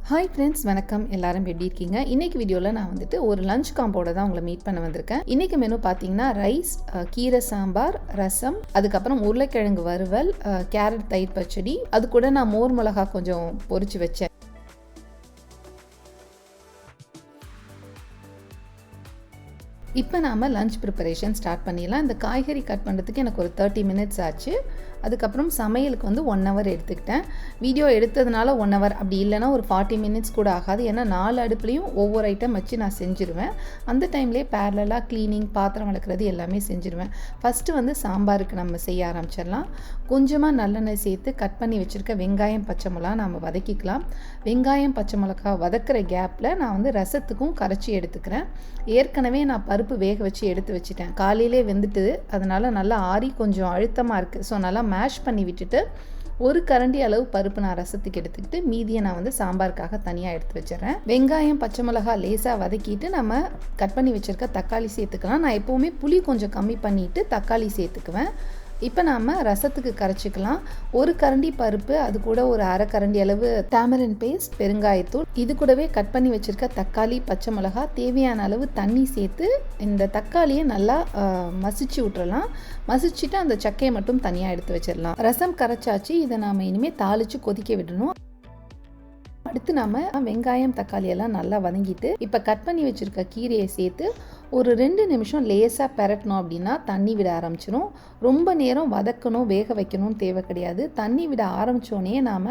Hi friends, வணக்கம். எல்லாரும் எப்படி இருக்கீங்க? இன்றைக்கி வீடியோவில் நான் வந்துட்டு ஒரு லஞ்ச் காம்போட தான் உங்களை மீட் பண்ண வந்திருக்கேன். இன்றைக்கி மெனு பார்த்தீங்கன்னா ரைஸ், கீரை சாம்பார், ரசம், அதுக்கப்புறம் உருளைக்கிழங்கு வறுவல், கேரட் தயிர் பச்சடி, அது கூட நான் மோர் மிளகா கொஞ்சம் பொரிச்சு வச்சேன். இப்போ நாம் லஞ்ச் ப்ரிப்பரேஷன் ஸ்டார்ட் பண்ணிடலாம். இந்த காய்கறி கட் பண்ணுறதுக்கு எனக்கு ஒரு 30 மினிட்ஸ் ஆச்சு. அதுக்கப்புறம் சமையலுக்கு 1 ஹவர் எடுத்துக்கிட்டேன். வீடியோ எடுத்ததுனால 1 ஹவர், அப்படி இல்லைனா ஒரு 40 மினிட்ஸ் கூட ஆகாது. ஏன்னா 4 அடுப்புலையும் ஒவ்வொரு ஐட்டம் வச்சு நான் செஞ்சுருவேன். அந்த டைம்லேயே பேரலாக க்ளீனிங், பாத்திரம் வளர்க்குறது எல்லாமே செஞ்சுருவேன். ஃபஸ்ட்டு சாம்பாருக்கு நம்ம செய்ய ஆரம்பிச்சிடலாம். கொஞ்சமாக நல்லெண்ணெய் சேர்த்து கட் பண்ணி வச்சுருக்க வெங்காயம், பச்சை மிளகா நம்ம வதக்கிக்கலாம். வெங்காயம், பச்சை மிளகா வதக்கிற கேப்பில் நான் ரசத்துக்கும் கரைச்சி எடுத்துக்கிறேன். ஏற்கனவே நான் பருப்பு வேக வச்சு எடுத்து வச்சுட்டேன். காலையிலே வெந்துட்டு, அதனால் நல்லா ஆறி கொஞ்சம் அழுத்தமாக இருக்குது. ஸோ நல்லா மேஷ் பண்ணி விட்டுட்டு ஒரு கரண்டி அளவு பருப்பு நான் ரசத்துக்கு எடுத்துக்கிட்டு மீதியை நான் சாம்பாருக்காக தனியாக எடுத்து வச்சிடறேன். வெங்காயம், பச்சை மிளகா லேசாக வதக்கிட்டு நம்ம கட் பண்ணி வச்சுருக்க தக்காளி சேர்த்துக்கலாம். நான் எப்போவுமே புளி கொஞ்சம் கம்மி பண்ணிவிட்டு தக்காளி சேர்த்துக்குவேன். இப்போ நாம் ரசத்துக்கு கரைச்சிக்கலாம். ஒரு கரண்டி பருப்பு, அது கூட ஒரு அரை கரண்டி அளவு டேமரின் பேஸ்ட், பெருங்காயத்தூள், இது கூடவே கட் பண்ணி வச்சுருக்க தக்காளி, பச்சை மிளகா, தேவையான அளவு தண்ணி சேர்த்து இந்த தக்காளியை நல்லா மசிச்சு விட்டுறலாம். மசிச்சுட்டு அந்த சக்கையை மட்டும் தனியாக எடுத்து வச்சிடலாம். ரசம் கரைச்சாச்சு. இதை நாம் இனிமேல் தாளித்து கொதிக்க விடணும். அடுத்து நம்ம வெங்காயம், தக்காளி எல்லாம் நல்லா வதங்கிட்டு இப்போ கட் பண்ணி வச்சுருக்க கீரையை சேர்த்து ஒரு 2 நிமிஷம் லேசாக பெரட்டணும். அப்படின்னா தண்ணி விட ஆரம்பிச்சிடும். ரொம்ப நேரம் வதக்கணும், வேக வைக்கணும்னு தேவை கிடையாது. தண்ணி விட ஆரம்பித்தோடனே நாம்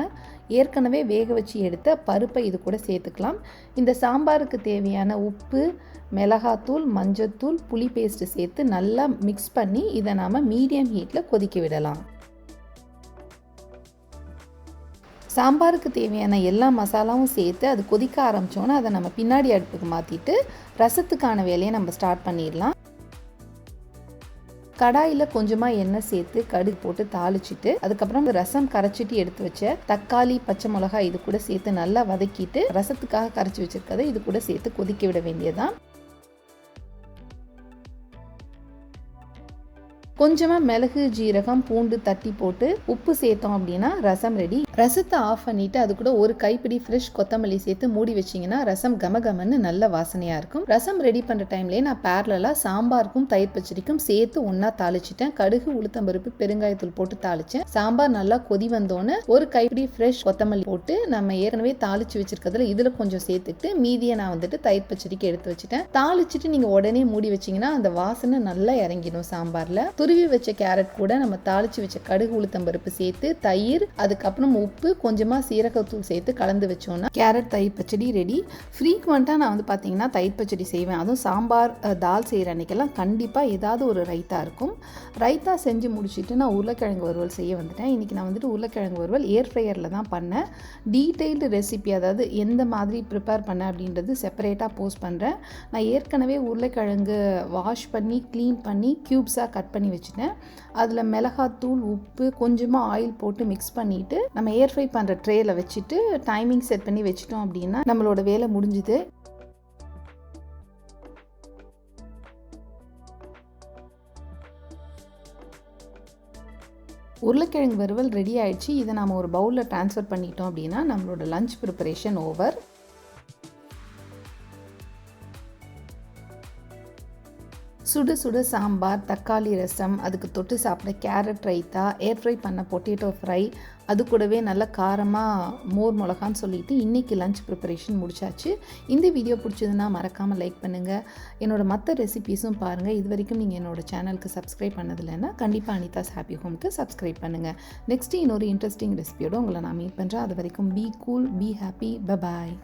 ஏற்கனவே வேக வச்சு எடுத்த பருப்பை இது கூட சேர்த்துக்கலாம். இந்த சாம்பாருக்கு தேவையான உப்பு, மிளகாத்தூள், மஞ்சத்தூள், புளி பேஸ்ட்டு சேர்த்து நல்லா மிக்ஸ் பண்ணி இதை நாம் மீடியம் ஹீட்டில் கொதிக்க விடலாம். சாம்பாருக்கு தேவையான எல்லா மசாலாவும் சேர்த்து அது கொதிக்க ஆரம்பித்தோன்னா அதை நம்ம பின்னாடி அடுப்புக்கு மாற்றிட்டு ரசத்துக்கான வேலையை நம்ம ஸ்டார்ட் பண்ணிடலாம். கடாயில் கொஞ்சமாக எண்ணெய் சேர்த்து கடுகு போட்டு தாளிச்சிட்டு அதுக்கப்புறம் ரசம் கரைச்சிட்டு எடுத்து வச்ச தக்காளி, பச்சை மிளகா இது கூட சேர்த்து நல்லா வதக்கிட்டு ரசத்துக்காக கரைச்சி வச்சிருக்கதை இது கூட சேர்த்து கொதிக்க விட வேண்டியதான். கொஞ்சமாக மிளகு, ஜீரகம், பூண்டு தட்டி போட்டு உப்பு சேர்த்தோம் அப்படின்னா ரசம் ரெடி. ரசத்தை ஆஃப் பண்ணிவிட்டு அது கூட ஒரு கைப்பிடி ஃப்ரெஷ் கொத்தமல்லி சேர்த்து மூடி வச்சிங்கன்னா ரசம் கமகமன்னு நல்ல வாசனையாக இருக்கும். ரசம் ரெடி பண்ணுற டைம்லேயே நான் பேரலாக சாம்பாருக்கும் தயிர் பச்சடிக்கும் சேர்த்து ஒன்றா தாளிச்சிட்டேன். கடுகு, உளுத்தம்பருப்பு, பெருங்காயத்தூள் போட்டு தாளித்தேன். சாம்பார் நல்லா கொதி வந்தோன்னு ஒரு கைப்பிடி ஃப்ரெஷ் கொத்தமல்லி போட்டு நம்ம ஏற்கனவே தாளித்து வச்சிருக்கிறதுல இதில் கொஞ்சம் சேர்த்துக்கிட்டு மீதியை நான் தயிர் பச்சடிக்கு எடுத்து வச்சுட்டேன். தாளிச்சிட்டு நீங்கள் உடனே மூடி வச்சிங்கன்னா அந்த வாசனை நல்லா இறங்கிடும் சாம்பாரில். துருவி வச்ச கேரட் கூட நம்ம தாளிச்சு வச்ச கடுகு, உளுத்தம்பருப்பு சேர்த்து தயிர், அதுக்கப்புறம் உப்பு, கொஞ்சமா சீரகத்தூள் சேர்த்து கலந்து வச்சோம்னா கேரட் தயிர் பச்சடி ரெடி. ஃப்ரீக்வெண்ட்டாக நான் பார்த்தீங்கன்னா தயிர் பச்சடி செய்வேன். அதுவும் சாம்பார், தால் செய்கிற அன்னைக்கெல்லாம் கண்டிப்பாக ஏதாவது ஒரு ரைத்தா இருக்கும். ரைத்தா செஞ்சு முடிச்சுட்டு நான் உருளைக்கிழங்கு வறுவல் செய்ய வந்துட்டேன். இன்றைக்கி நான் உருளைக்கிழங்கு வறுவல் ஏர் ஃப்ரையரில் தான் பண்ணேன். டீட்டெயில்டு ரெசிபி, அதாவது எந்த மாதிரி ப்ரிப்பேர் பண்ணேன் அப்படின்றது செப்பரேட்டாக போஸ்ட் பண்ணுறேன். நான் ஏற்கனவே உருளைக்கிழங்கு வாஷ் பண்ணி க்ளீன் பண்ணி க்யூப்ஸாக கட் பண்ணி வச்சுட்டேன். அதில் மிளகாத்தூள், உப்பு, கொஞ்சமாக ஆயில் போட்டு மிக்ஸ் பண்ணிவிட்டு நம்ம ஏர் ஃப்ரை பண்ணுற ட்ரேயில் வச்சுட்டு டைமிங் செட் பண்ணி வச்சிட்டோம் அப்படின்னா நம்மளோட வேலை முடிஞ்சுது. உருளைக்கிழங்கு வறுவல் ரெடி ஆயிடுச்சு. இதை நம்ம ஒரு பவுலில் ட்ரான்ஸ்ஃபர் பண்ணிட்டோம் அப்படின்னா நம்மளோட லஞ்ச் ப்ரிப்பரேஷன் ஓவர். சுட சுட சாம்பார், தக்காளி ரசம், அதுக்கு தொட்டு சாப்பிட கேரட் ரைத்தா, ஏர் ஃப்ரை பண்ண பொட்டேட்டோ ஃப்ரை, அது கூடவே நல்ல காரமாக மோர் மிளகான்னு சொல்லிட்டு இன்றைக்கி லஞ்ச் ப்ரிப்பரேஷன் முடிச்சாச்சு. இந்த வீடியோ பிடிச்சதுன்னா மறக்காமல் லைக் பண்ணுங்கள். என்னோடய மற்ற ரெசிபீஸும் பாருங்கள். இது வரைக்கும் நீங்கள் என்னோடய சேனலுக்கு சப்ஸ்கிரைப் பண்ணதில்லைன்னா கண்டிப்பாக அனிதாஸ் ஹாப்பி ஹோம்க்கு சப்ஸ்கிரைப் பண்ணுங்கள். நெக்ஸ்ட்டு இன்னொரு இன்ட்ரெஸ்டிங் ரெசிபியோடு உங்களை நான் மீட் பண்ணுறேன். அது வரைக்கும் be cool, be happy, bye bye.